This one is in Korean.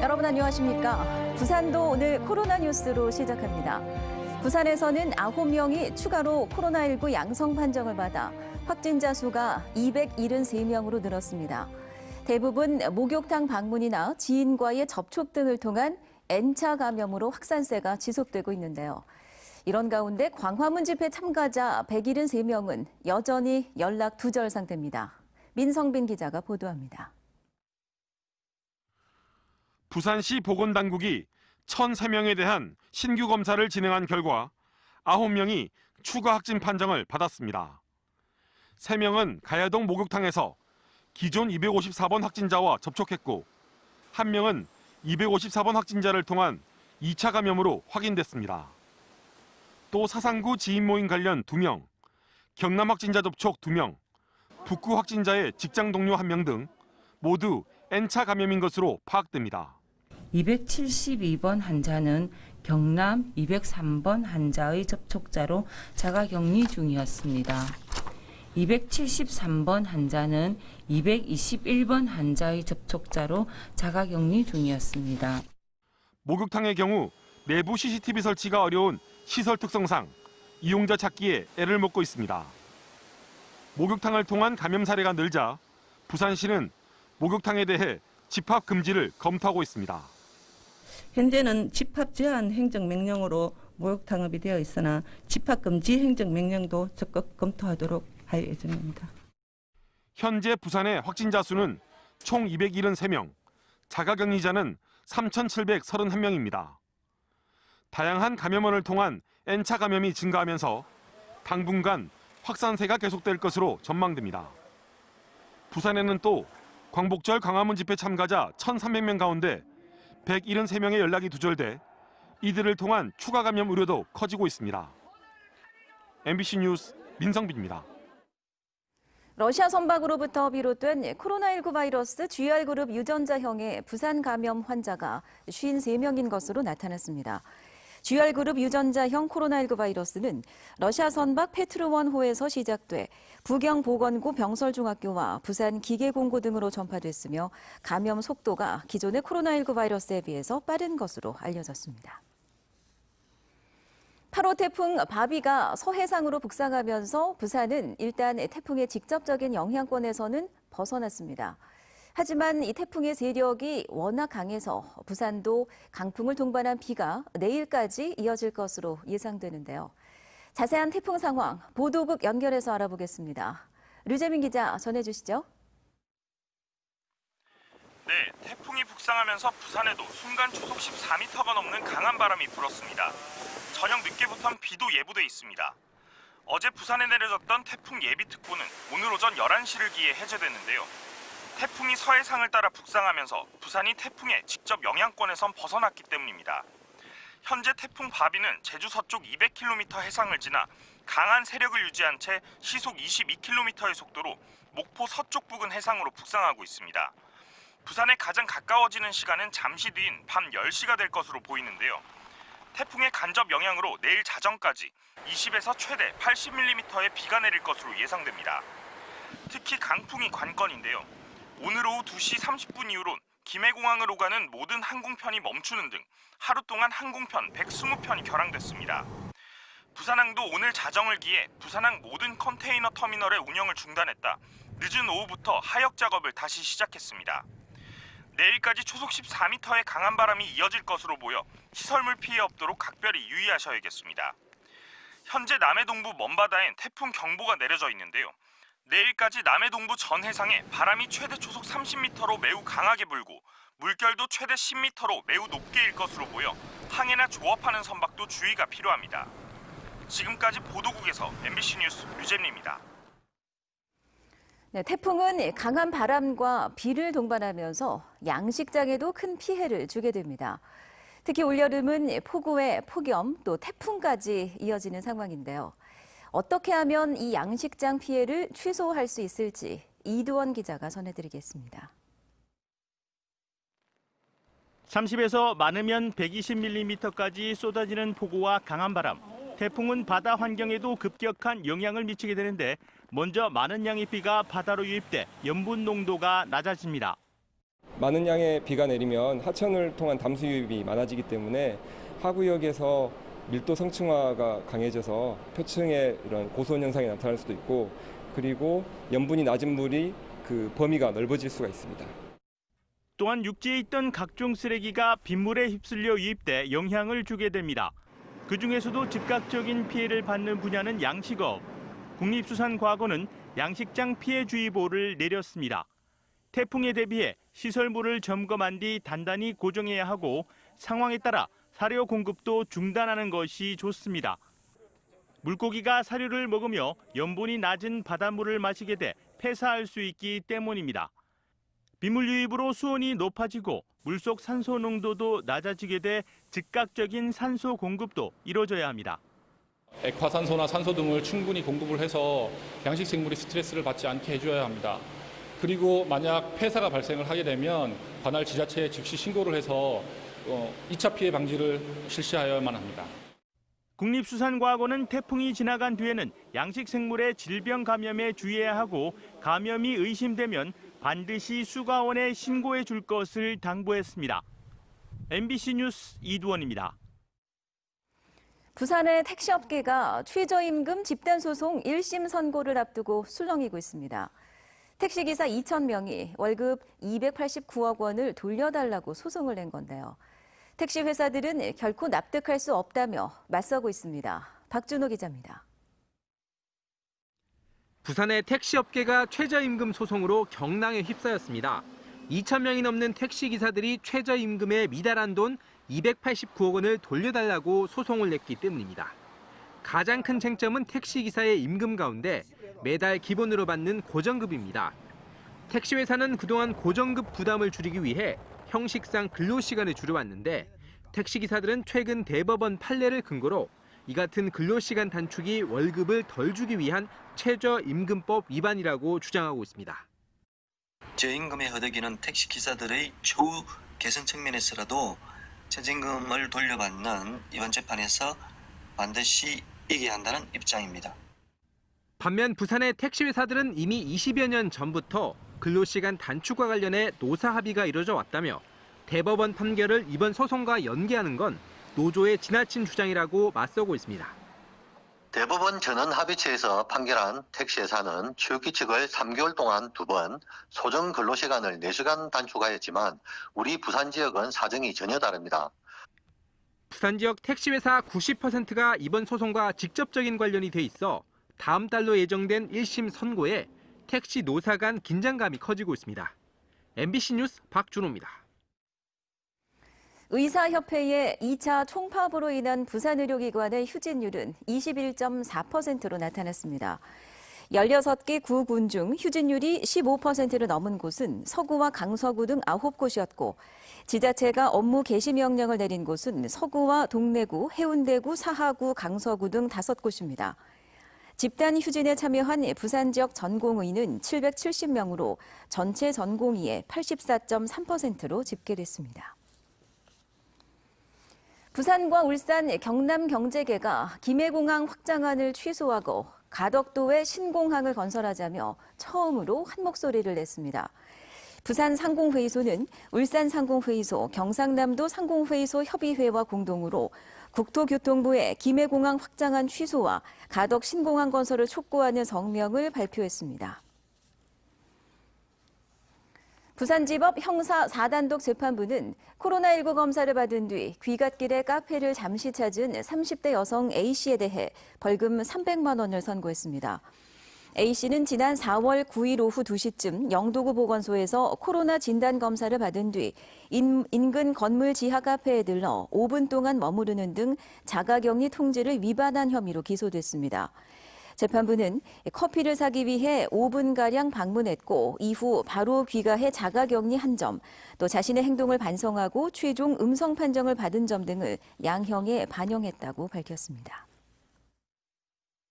여러분 안녕하십니까? 부산도 오늘 코로나 뉴스로 시작합니다. 부산에서는 9명이 추가로 코로나19 양성 판정을 받아 확진자 수가 273명으로 늘었습니다. 대부분 목욕탕 방문이나 지인과의 접촉 등을 통한 N차 감염으로 확산세가 지속되고 있는데요. 이런 가운데 광화문 집회 참가자 173명은 여전히 연락 두절 상태입니다. 민성빈 기자가 보도합니다. 부산시 보건당국이 1,003명에 대한 신규 검사를 진행한 결과 9명이 추가 확진 판정을 받았습니다. 3명은 가야동 목욕탕에서 기존 254번 확진자와 접촉했고 1명은 254번 확진자를 통한 2차 감염으로 확인됐습니다. 또 사상구 지인 모임 관련 2명, 경남 확진자 접촉 2명, 북구 확진자의 직장 동료 1명 등 모두 N차 감염인 것으로 파악됩니다. 272번 환자는 경남 203번 환자의 접촉자로 자가격리 중이었습니다. 273번 환자는 221번 환자의 접촉자로 자가격리 중이었습니다. 목욕탕의 경우 내부 CCTV 설치가 어려운 시설 특성상 이용자 찾기에 애를 먹고 있습니다. 목욕탕을 통한 감염 사례가 늘자 부산시는 목욕탕에 대해 집합 금지를 검토하고 있습니다. 현재는 집합 제한 행정명령으로 목욕탕업이 되어 있으나 집합 금지 행정명령도 적극 검토하도록 할 예정입니다. 현재 부산의 확진자 수는 총 273명, 자가격리자는 3,731명입니다. 다양한 감염원을 통한 N차 감염이 증가하면서 당분간 확산세가 계속될 것으로 전망됩니다. 부산에는 또 광복절 광화문 집회 참가자 1,300명 가운데 173명의 연락이 두절돼 이들을 통한 추가 감염 우려도 커지고 있습니다. MBC 뉴스 민성빈입니다. 러시아 선박으로부터 비롯된 코로나19 바이러스 GR그룹 유전자형의 부산 감염 환자가 53명인 것으로 나타났습니다. GR그룹 유전자형 코로나19 바이러스는 러시아 선박 페트르원호에서 시작돼 부경보건고 병설중학교와 부산 기계공고 등으로 전파됐으며 감염 속도가 기존의 코로나19 바이러스에 비해서 빠른 것으로 알려졌습니다. 8호 태풍 바비가 서해상으로 북상하면서 부산은 일단 태풍의 직접적인 영향권에서는 벗어났습니다. 하지만 이 태풍의 세력이 워낙 강해서 부산도 강풍을 동반한 비가 내일까지 이어질 것으로 예상되는데요. 자세한 태풍 상황 보도국 연결해서 알아보겠습니다. 류재민 기자 전해주시죠. 네, 태풍이 북상하면서 부산에도 순간 초속 14m가 넘는 강한 바람이 불었습니다. 저녁 늦게부터는 비도 예보돼 있습니다. 어제 부산에 내려졌던 태풍 예비특보는 오늘 오전 11시를 기해 해제됐는데요. 태풍이 서해상을 따라 북상하면서 부산이 태풍의 직접 영향권에선 벗어났기 때문입니다. 현재 태풍 바비는 제주 서쪽 200km 해상을 지나 강한 세력을 유지한 채 시속 22km의 속도로 목포 서쪽 부근 해상으로 북상하고 있습니다. 부산에 가장 가까워지는 시간은 잠시 뒤인 밤 10시가 될 것으로 보이는데요. 태풍의 간접 영향으로 내일 자정까지 20에서 최대 80mm의 비가 내릴 것으로 예상됩니다. 특히 강풍이 관건인데요. 오늘 오후 2시 30분 이후론 김해공항으로 가는 모든 항공편이 멈추는 등 하루 동안 항공편 120편이 결항됐습니다. 부산항도 오늘 자정을 기해 부산항 모든 컨테이너 터미널의 운영을 중단했다 늦은 오후부터 하역 작업을 다시 시작했습니다. 내일까지 초속 14m의 강한 바람이 이어질 것으로 보여 시설물 피해 없도록 각별히 유의하셔야겠습니다. 현재 남해 동부 먼바다엔 태풍 경보가 내려져 있는데요. 내일까지 남해 동부 전 해상에 바람이 최대 초속 30m로 매우 강하게 불고 물결도 최대 10m로 매우 높게 일 것으로 보여 항해나 조업하는 선박도 주의가 필요합니다. 지금까지 보도국에서 MBC 뉴스 류재민입니다. 네, 태풍은 강한 바람과 비를 동반하면서 양식장에도 큰 피해를 주게 됩니다. 특히 올여름은 폭우에 폭염 또 태풍까지 이어지는 상황인데요. 어떻게 하면 이 양식장 피해를 최소화할 수 있을지 이두원 기자가 전해드리겠습니다. 30에서 많으면 120mm까지 쏟아지는 폭우와 강한 바람. 태풍은 바다 환경에도 급격한 영향을 미치게 되는데 먼저 많은 양의 비가 바다로 유입돼 염분 농도가 낮아집니다. 많은 양의 비가 내리면 하천을 통한 담수 유입이 많아지기 때문에 하구역에서 밀도 성층화가 강해져서 표층에 이런 고수온 현상이 나타날 수도 있고, 그리고 염분이 낮은 물이 그 범위가 넓어질 수가 있습니다. 또한 육지에 있던 각종 쓰레기가 빗물에 휩쓸려 유입돼 영향을 주게 됩니다. 그중에서도 즉각적인 피해를 받는 분야는 양식업. 국립수산과학원은 양식장 피해주의보를 내렸습니다. 태풍에 대비해 시설물을 점검한 뒤 단단히 고정해야 하고 상황에 따라 사료 공급도 중단하는 것이 좋습니다. 물고기가 사료를 먹으며 염분이 낮은 바닷물을 마시게 돼 폐사할 수 있기 때문입니다. 빗물 유입으로 수온이 높아지고 물속 산소 농도도 낮아지게 돼 즉각적인 산소 공급도 이루어져야 합니다. 액화산소나 산소 등을 충분히 공급을 해서 양식 생물이 스트레스를 받지 않게 해줘야 합니다. 그리고 만약 폐사가 발생을 하게 되면 관할 지자체에 즉시 신고를 해서 2차 피해 방지를 실시하여야만 합니다. 국립수산과학원은 태풍이 지나간 뒤에는 양식 생물의 질병 감염에 주의해야 하고 감염이 의심되면 반드시 수가원에 신고해 줄 것을 당부했습니다. MBC 뉴스 이두원입니다. 부산의 택시업계가 최저임금 집단소송 1심 선고를 앞두고 술렁이고 있습니다. 택시기사 2,000명이 월급 289억 원을 돌려달라고 소송을 낸 건데요. 택시 회사들은 결코 납득할 수 없다며 맞서고 있습니다. 박준호 기자입니다. 부산의 택시업계가 최저임금 소송으로 경랑에 휩싸였습니다. 2,000명이 넘는 택시기사들이 최저임금에 미달한 돈 289억 원을 돌려달라고 소송을 냈기 때문입니다. 가장 큰 쟁점은 택시기사의 임금 가운데 매달 기본으로 받는 고정급입니다. 택시회사는 그동안 고정급 부담을 줄이기 위해 형식상 근로시간을 줄여왔는데 택시기사들은 최근 대법원 판례를 근거로 이 같은 근로시간 단축이 월급을 덜 주기 위한 최저임금법 위반이라고 주장하고 있습니다. 저임금에 허덕이는 택시기사들의 처우 개선 측면에서라도 최저임금을 돌려받는 이번 재판에서 반드시 이겨야 한다는 입장입니다. 반면 부산의 택시회사들은 이미 20여 년 전부터 근로시간 단축과 관련해 노사 합의가 이뤄져 왔다며 대법원 판결을 이번 소송과 연계하는 건 노조의 지나친 주장이라고 맞서고 있습니다. 대법원 전원합의체에서 판결한 택시회사는 취업규칙을 3개월 동안 2번, 소정 근로시간을 4시간 단축하였지만 우리 부산 지역은 사정이 전혀 다릅니다. 부산 지역 택시회사 90%가 이번 소송과 직접적인 관련이 돼 있어 다음 달로 예정된 1심 선고에 택시 노사 간 긴장감이 커지고 있습니다. MBC 뉴스 박준호입니다. 의사협회의 2차 총파업으로 인한 부산의료기관의 휴진율은 21.4%로 나타났습니다. 16개 구군 중 휴진율이 15%를 넘은 곳은 서구와 강서구 등 9곳이었고 지자체가 업무 개시 명령을 내린 곳은 서구와 동래구, 해운대구, 사하구, 강서구 등 5곳입니다. 집단 휴진에 참여한 부산 지역 전공의는 770명으로 전체 전공의의 84.3%로 집계됐습니다. 부산과 울산, 경남경제계가 김해공항 확장안을 취소하고 가덕도에 신공항을 건설하자며 처음으로 한 목소리를 냈습니다. 부산 상공회의소는 울산 상공회의소, 경상남도 상공회의소 협의회와 공동으로 국토교통부의 김해공항 확장안 취소와 가덕 신공항 건설을 촉구하는 성명을 발표했습니다. 부산지법 형사 4단독 재판부는 코로나19 검사를 받은 뒤 귀갓길에 카페를 잠시 찾은 30대 여성 A씨에 대해 벌금 300만 원을 선고했습니다. A씨는 지난 4월 9일 오후 2시쯤 영도구 보건소에서 코로나 진단검사를 받은 뒤 인근 건물 지하 카페에 들러 5분 동안 머무르는 등 자가격리 통지를 위반한 혐의로 기소됐습니다. 재판부는 커피를 사기 위해 5분가량 방문했고 이후 바로 귀가해 자가격리한 점, 또 자신의 행동을 반성하고 최종 음성 판정을 받은 점 등을 양형에 반영했다고 밝혔습니다.